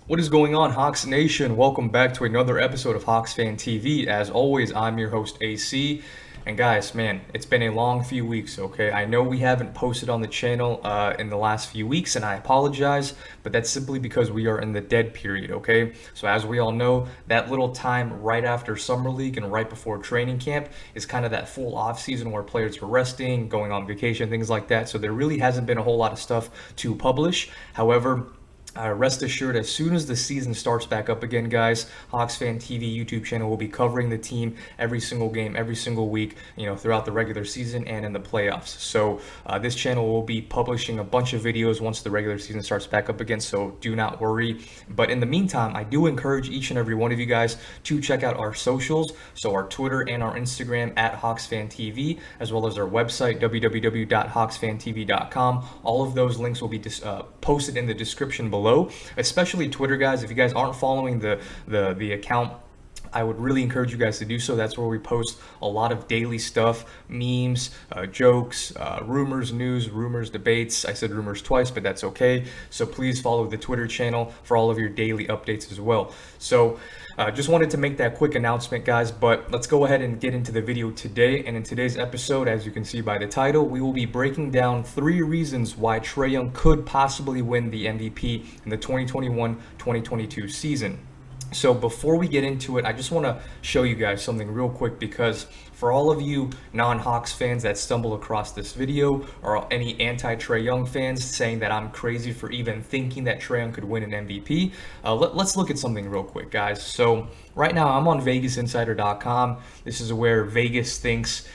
What is going on, Hawks Nation? Welcome back to another episode of Hawks Fan TV. As always, I'm your host, AC. And guys, man, it's been a long few weeks, okay? I know we haven't posted on the channel in the last few weeks, and I apologize, but that's simply because we are in the dead period, okay? So as we all know, that little time right after Summer League and right before training camp is kind of that full off season where players are resting, going on vacation, things like that. So there really hasn't been a whole lot of stuff to publish. However, rest assured, as soon as the season starts back up again, guys, Hawks Fan TV YouTube channel will be covering the team every single game, every single week, throughout the regular season and in the playoffs. So this channel will be publishing a bunch of videos once the regular season starts back up again, so do not worry. But in the meantime, I do encourage each and every one of you guys to check out our socials, so our Twitter and our Instagram at Hawks Fan TV, as well as our website, www.hawksfantv.com. All of those links will be posted in the description below, especially Twitter, guys. If you guys aren't following the account, I would really encourage you guys to do so. That's where we post a lot of daily stuff, memes, jokes, rumors, news, rumors, debates. I said rumors twice, but that's okay. So please follow the Twitter channel for all of your daily updates as well. So just wanted to make that quick announcement, guys, but let's go ahead and get into the video today. And in today's episode, as you can see by the title, we will be breaking down 3 reasons why Trae Young could possibly win the MVP in the 2021-2022 season. So before we get into it, I just want to show you guys something real quick, because for all of you non-Hawks fans that stumble across this video, or any anti-Trae Young fans saying that I'm crazy for even thinking that Trae Young could win an MVP, let's look at something real quick, guys. So right now I'm on VegasInsider.com. This is where Vegas thinks,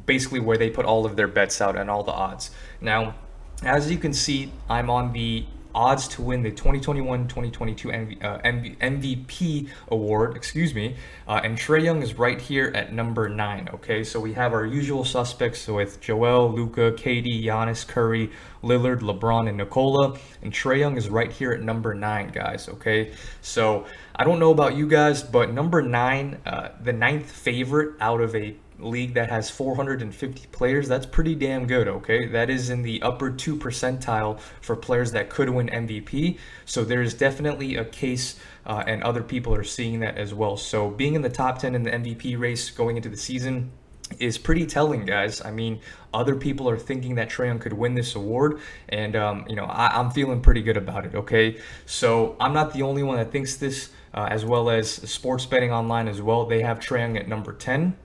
basically where they put all of their bets out and all the odds. Now, as you can see, I'm on the odds to win the 2021-2022 MVP award, and Trae Young is right here at number 9, okay? So we have our usual suspects with Joel, Luka, KD, Giannis, Curry, Lillard, LeBron, and Nikola, and Trae Young is right here at number 9, guys, okay? So I don't know about you guys, but number 9, the 9th favorite out of a league that has 450 players, that's pretty damn good, okay? That is in the upper 2 percentile for players that could win MVP. So there's definitely a case, and other people are seeing that as well. So being in the top 10 in the MVP race going into the season is pretty telling, guys. I mean, other people are thinking that Trae Young could win this award, and I'm feeling pretty good about it, okay? So I'm not the only one that thinks this, as well as Sports Betting Online as well. They have Trae Young at number 10.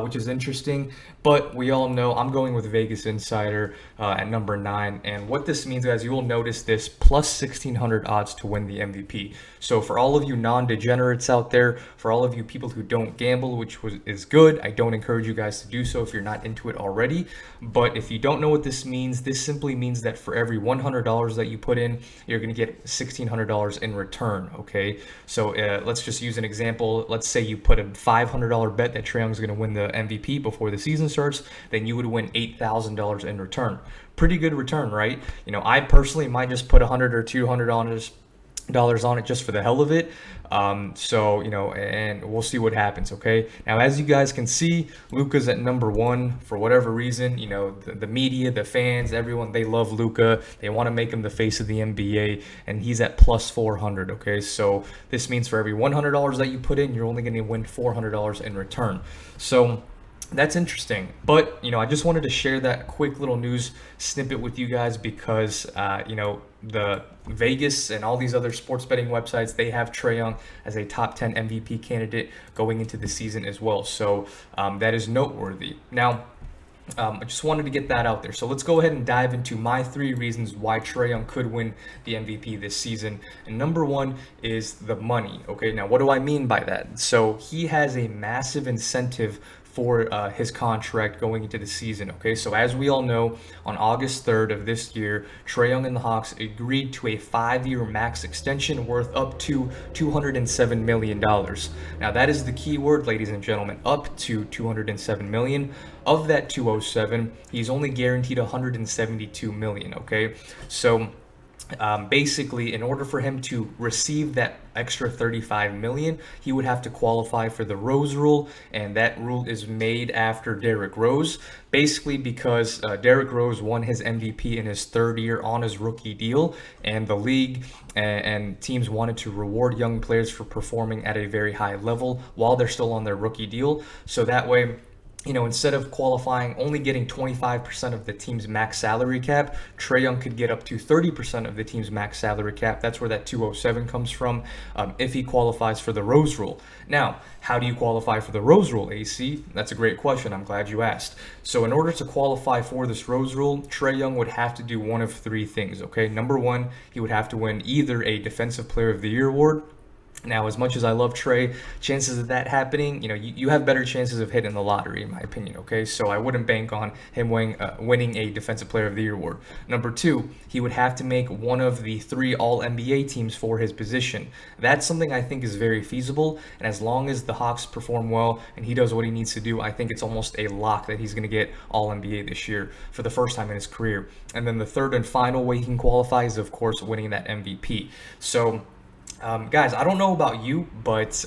Which is interesting, but we all know I'm going with Vegas Insider at number 9, and what this means, guys, you will notice this plus 1,600 odds to win the MVP. So for all of you non-degenerates out there, for all of you people who don't gamble, which is good, I don't encourage you guys to do so if you're not into it already, but if you don't know what this means, this simply means that for every $100 that you put in, you're going to get $1,600 in return, okay? So let's just use an example. Let's say you put a $500 bet that Trae Young's going to win the MVP before the season starts, then you would win $8,000 in return. Pretty good return, right? I personally might just put $100 or $200 on it just for the hell of it. And we'll see what happens, okay? Now, as you guys can see, Luka's at number 1 for whatever reason. The media, the fans, everyone, they love Luka. They want to make him the face of the NBA, and he's at plus 400, okay? So this means for every $100 that you put in, you're only going to win $400 in return. So that's interesting, but I just wanted to share that quick little news snippet with you guys, because the Vegas and all these other sports betting websites, they have Trae Young as a top 10 MVP candidate going into the season as well. So that is noteworthy. Now, I just wanted to get that out there. So let's go ahead and dive into my 3 reasons why Trae Young could win the MVP this season. And number 1 is the money. Okay, now what do I mean by that? So he has a massive incentive for his contract going into the season, okay? So as we all know, on August 3rd of this year, Trae Young and the Hawks agreed to a 5-year max extension worth up to $207 million. Now that is the key word, ladies and gentlemen, up to $207 million. Of that 207, he's only guaranteed $172 million, okay? So basically, in order for him to receive that extra 35 million, he would have to qualify for the Rose Rule, and that rule is made after Derrick Rose. Basically, because Derrick Rose won his MVP in his third year on his rookie deal, and the league and teams wanted to reward young players for performing at a very high level while they're still on their rookie deal. So that way, instead of qualifying, only getting 25% of the team's max salary cap, Trae Young could get up to 30% of the team's max salary cap. That's where that 207 comes from, if he qualifies for the Rose Rule. Now, how do you qualify for the Rose Rule, AC? That's a great question. I'm glad you asked. So in order to qualify for this Rose Rule, Trae Young would have to do one of three things, okay? Number one, he would have to win either a Defensive Player of the Year award. Now, as much as I love Trae, chances of that happening, you have better chances of hitting the lottery, in my opinion, okay? So I wouldn't bank on him winning a Defensive Player of the Year award. Number two, he would have to make one of the 3 All-NBA teams for his position. That's something I think is very feasible, and as long as the Hawks perform well and he does what he needs to do, I think it's almost a lock that he's going to get All-NBA this year for the first time in his career. And then the third and final way he can qualify is, of course, winning that MVP. So, guys, I don't know about you, but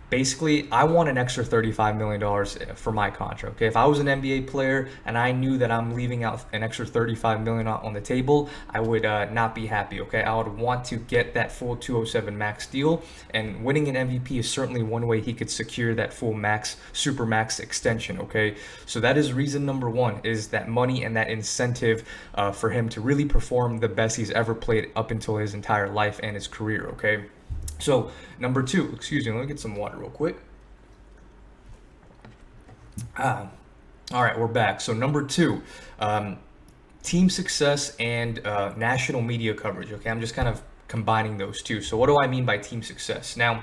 basically, I want an extra $35 million for my contract. Okay, if I was an NBA player and I knew that I'm leaving out an extra $35 million on the table, I would not be happy. Okay, I would want to get that full 207 max deal, and winning an MVP is certainly one way he could secure that full max, super max extension. Okay, so that is reason number one, is that money and that incentive for him to really perform the best he's ever played up until his entire life and his career. Okay. So, number two, excuse me, let me get some water real quick. All right, we're back. So, number two, team success and national media coverage. Okay, I'm just kind of combining those two. So, what do I mean by team success? Now,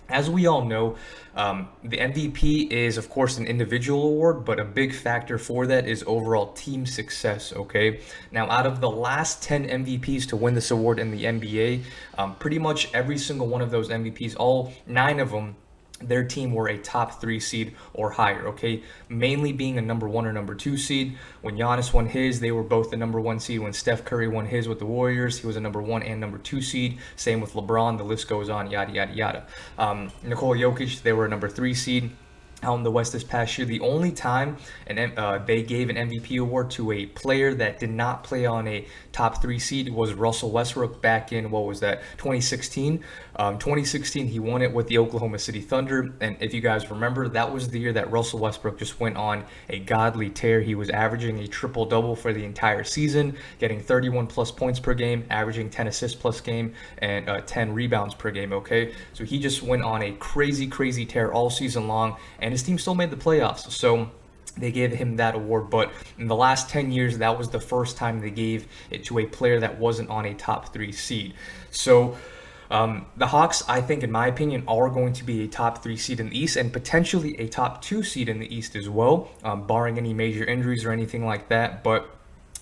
as we all know, the MVP is, of course, an individual award, but a big factor for that is overall team success, okay? Now, out of the last 10 MVPs to win this award in the NBA, pretty much every single one of those MVPs, all 9 of them, their team were a top 3 seed or higher, okay? Mainly being a number 1 or number 2 seed. When Giannis won his, they were both the number 1 seed. When Steph Curry won his with the Warriors, he was a number 1 and number 2 seed. Same with LeBron, the list goes on, yada, yada, yada. Nikola Jokic, they were a number 3 seed out in the West this past year. The only time they gave an MVP award to a player that did not play on a top 3 seed was Russell Westbrook back in, 2016. 2016, he won it with the Oklahoma City Thunder. And if you guys remember, that was the year that Russell Westbrook just went on a godly tear. He was averaging a triple-double for the entire season, getting 31 plus points per game, averaging 10 assists plus game, and 10 rebounds per game, okay? So he just went on a crazy, crazy tear all season long, and his team still made the playoffs. So they gave him that award, but in the last 10 years, that was the first time they gave it to a player that wasn't on a top 3 seed. So the Hawks, I think, in my opinion, are going to be a top 3 seed in the East and potentially a top 2 seed in the East as well, barring any major injuries or anything like that. But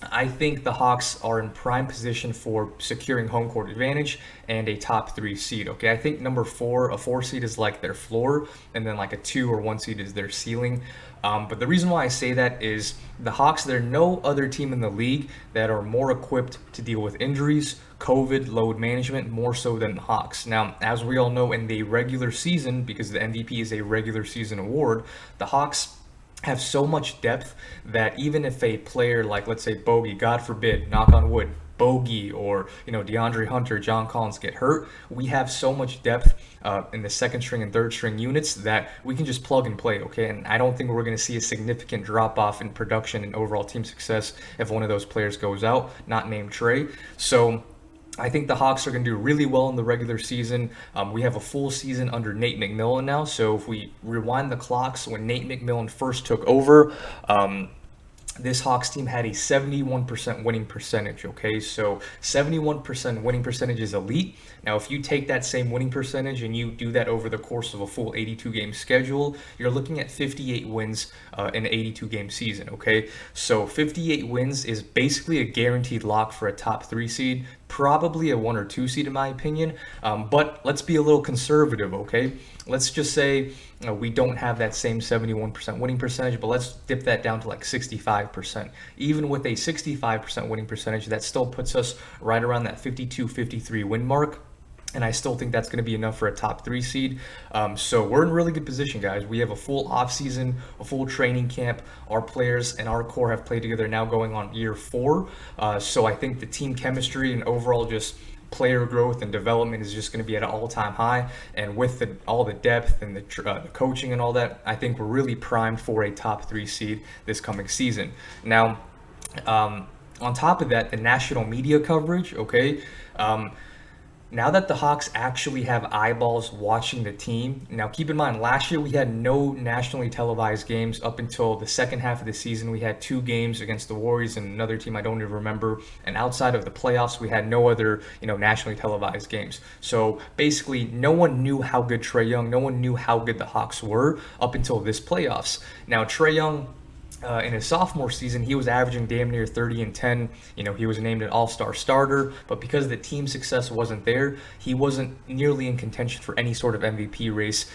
I think the Hawks are in prime position for securing home court advantage and a top 3 seed. Okay, I think a 4 seed is like their floor, and then like a 2 or 1 seed is their ceiling. But the reason why I say that is the Hawks, there are no other team in the league that are more equipped to deal with injuries, COVID, load management, more so than the Hawks. Now, as we all know, in the regular season, because the MVP is a regular season award, the Hawks have so much depth that even if a player like, let's say, Bogey, God forbid, knock on wood, Bogey or DeAndre Hunter, John Collins get hurt, we have so much depth in the second string and third string units that we can just plug and play, okay? And I don't think we're going to see a significant drop off in production and overall team success if one of those players goes out, not named Trae. So I think the Hawks are going to do really well in the regular season. We have a full season under Nate McMillan now. So if we rewind the clocks, when Nate McMillan first took over, this Hawks team had a 71% winning percentage, okay? So 71% winning percentage is elite. Now, if you take that same winning percentage and you do that over the course of a full 82-game schedule, you're looking at 58 wins in an 82-game season, okay? So 58 wins is basically a guaranteed lock for a top 3 seed. probably a 1 or 2 seed in my opinion. But let's be a little conservative, okay? Let's just say we don't have that same 71% winning percentage, but let's dip that down to like 65%. Even with a 65% winning percentage, that still puts us right around that 52-53 win mark. And I still think that's going to be enough for a top 3 seed. So we're in really good position, guys. We have a full offseason, a full training camp. Our players and our core have played together now going on year 4. So I think the team chemistry and overall just player growth and development is just going to be at an all-time high. And with all the depth and the coaching and all that, I think we're really primed for a top 3 seed this coming season. Now, on top of that, the national media coverage, okay? Now that the Hawks actually have eyeballs watching the team, now keep in mind, last year we had no nationally televised games up until the second half of the season. We had 2 games against the Warriors and another team I don't even remember. And outside of the playoffs, we had no other, nationally televised games. So basically, no one knew how good Trae Young, no one knew how good the Hawks were up until this playoffs. Now, Trae Young, in his sophomore season, he was averaging damn near 30 and 10. He was named an all-star starter, but because the team success wasn't there, he wasn't nearly in contention for any sort of MVP race.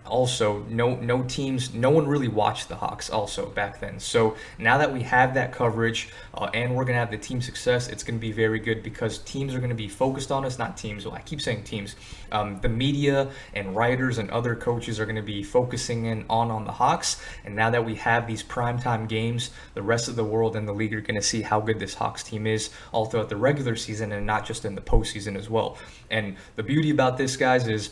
Also, no one really watched the Hawks also back then. So now that we have that coverage and we're going to have the team success, it's going to be very good because teams are going to be focused on us, not teams. Well, I keep saying teams. The media and writers and other coaches are going to be focusing in on the Hawks. And now that we have these primetime games, the rest of the world and the league are going to see how good this Hawks team is all throughout the regular season and not just in the postseason as well. And the beauty about this, guys, is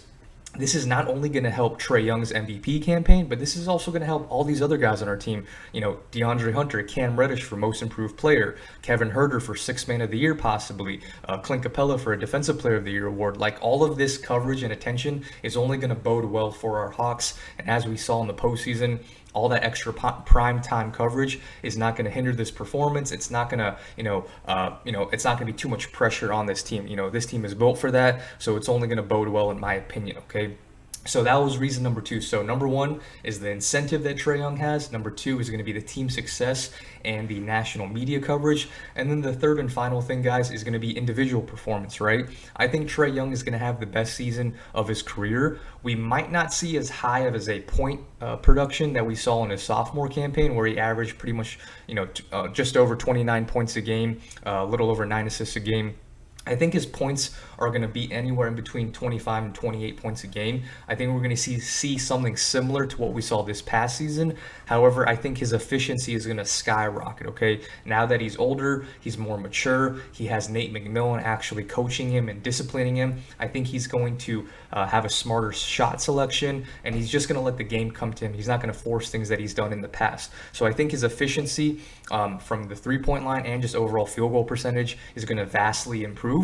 this is not only going to help Trae Young's MVP campaign, but this is also going to help all these other guys on our team. DeAndre Hunter, Cam Reddish for Most Improved Player, Kevin Huerter for Sixth Man of the Year possibly, Clint Capella for a Defensive Player of the Year award. Like, all of this coverage and attention is only going to bode well for our Hawks. And as we saw in the postseason, all that extra prime time coverage is not going to hinder this performance. It's not going to, it's not going to be too much pressure on this team. This team is built for that, so it's only going to bode well in my opinion. Okay. So that was reason number 2. So number 1 is the incentive that Trae Young has. Number 2 is going to be the team success and the national media coverage. And then the third and final thing, guys, is going to be individual performance, right? I think Trae Young is going to have the best season of his career. We might not see as high of as a point production that we saw in his sophomore campaign, where he averaged pretty much, just over 29 points a game, a little over 9 assists a game. I think his points are going to be anywhere in between 25 and 28 points a game. I think we're going to see something similar to what we saw this past season. However, I think his efficiency is going to skyrocket, okay? Now that he's older, he's more mature, he has Nate McMillan actually coaching him and disciplining him. I think he's going to have a smarter shot selection, and he's just going to let the game come to him. He's not going to force things that he's done in the past. So I think his efficiency from the three-point line and just overall field goal percentage is going to vastly improve.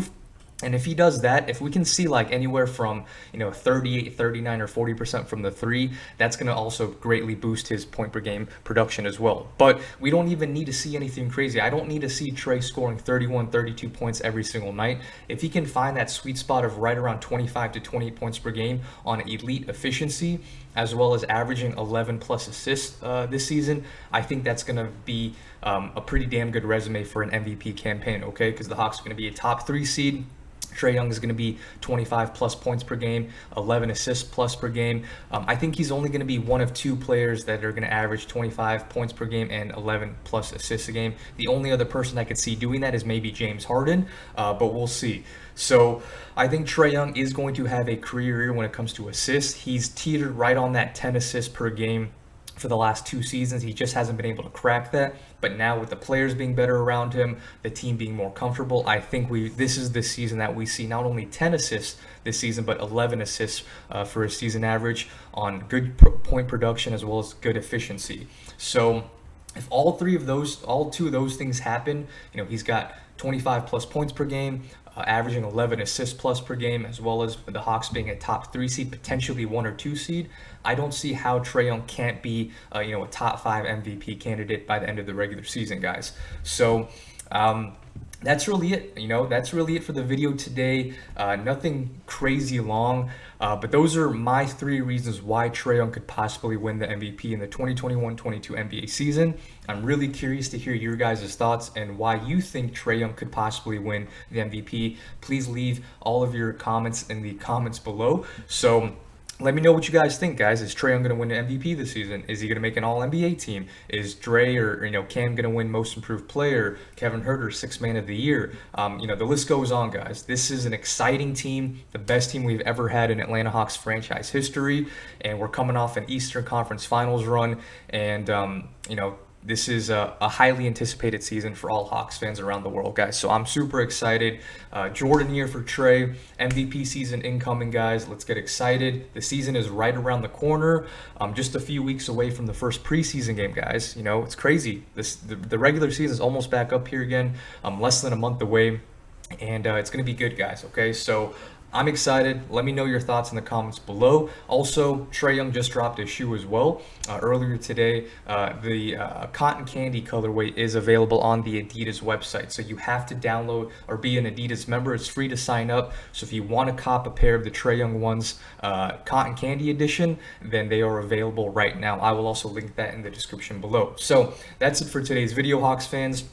And if he does that, if we can see like anywhere from 38, 39, or 40% from the 3, that's going to also greatly boost his point per game production as well. But we don't even need to see anything crazy. I don't need to see Trae scoring 31, 32 points every single night. If he can find that sweet spot of right around 25 to 28 points per game on elite efficiency, as well as averaging 11 plus assists this season, I think that's going to be a pretty damn good resume for an MVP campaign, okay? Because the Hawks are going to be a top 3 seed. Trae Young is going to be 25 plus points per game, 11 assists plus per game. I think he's only going to be one of 2 players that are going to average 25 points per game and 11 plus assists a game. The only other person I could see doing that is maybe James Harden, but we'll see. So I think Trae Young is going to have a career year when it comes to assists. He's teetered right on that 10 assists per game for the last 2 seasons. He just hasn't been able to crack that. But now with the players being better around him, the team being more comfortable, I think this is the season that we see not only 10 assists this season, but 11 assists for his season average on good point production as well as good efficiency. So if all 2 of those things happen, he's got 25 plus points per game, averaging 11 assists plus per game, as well as the Hawks being a top 3 seed, potentially 1 or 2 seed. I don't see how Trae Young can't be, a top 5 MVP candidate by the end of the regular season, guys. So that's really it. That's really it for the video today. Nothing crazy long, but those are my 3 reasons why Trae Young could possibly win the MVP in the 2021-22 NBA season. I'm really curious to hear your guys' thoughts and why you think Trae Young could possibly win the MVP. Please leave all of your comments in the comments below. So let me know what you guys think, guys. Is Trae Young going to win the MVP this season? Is he going to make an All-NBA team? Is Dre or Cam going to win Most Improved Player? Kevin Huerter, Sixth Man of the Year? The list goes on, guys. This is an exciting team, the best team we've ever had in Atlanta Hawks franchise history, and we're coming off an Eastern Conference Finals run, and this is a highly anticipated season for all Hawks fans around the world, guys. So I'm super excited. Jordan year for Trae. MVP season incoming, guys. Let's get excited. The season is right around the corner. Just a few weeks away from the first preseason game, guys. It's crazy. The regular season is almost back up here again. Less than a month away. And it's going to be good, guys. Okay, so I'm excited. Let me know your thoughts in the comments below. Also, Trae Young just dropped a shoe as well earlier today. The cotton candy colorway is available on the Adidas website, so you have to download or be an Adidas member. It's free to sign up. So if you want to cop a pair of the Trae Young ones, cotton candy edition, then they are available right now. I will also link that in the description below. So that's it for today's video, Hawks fans.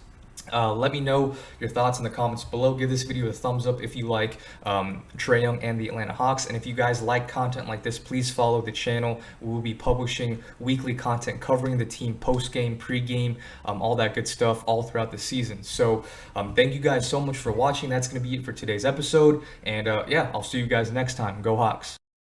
Let me know your thoughts in the comments below. Give this video a thumbs up if you like Trae Young and the Atlanta Hawks. And if you guys like content like this, please follow the channel. We will be publishing weekly content covering the team post-game, pre-game, all that good stuff all throughout the season. So thank you guys so much for watching. That's going to be it for today's episode. And yeah, I'll see you guys next time. Go Hawks.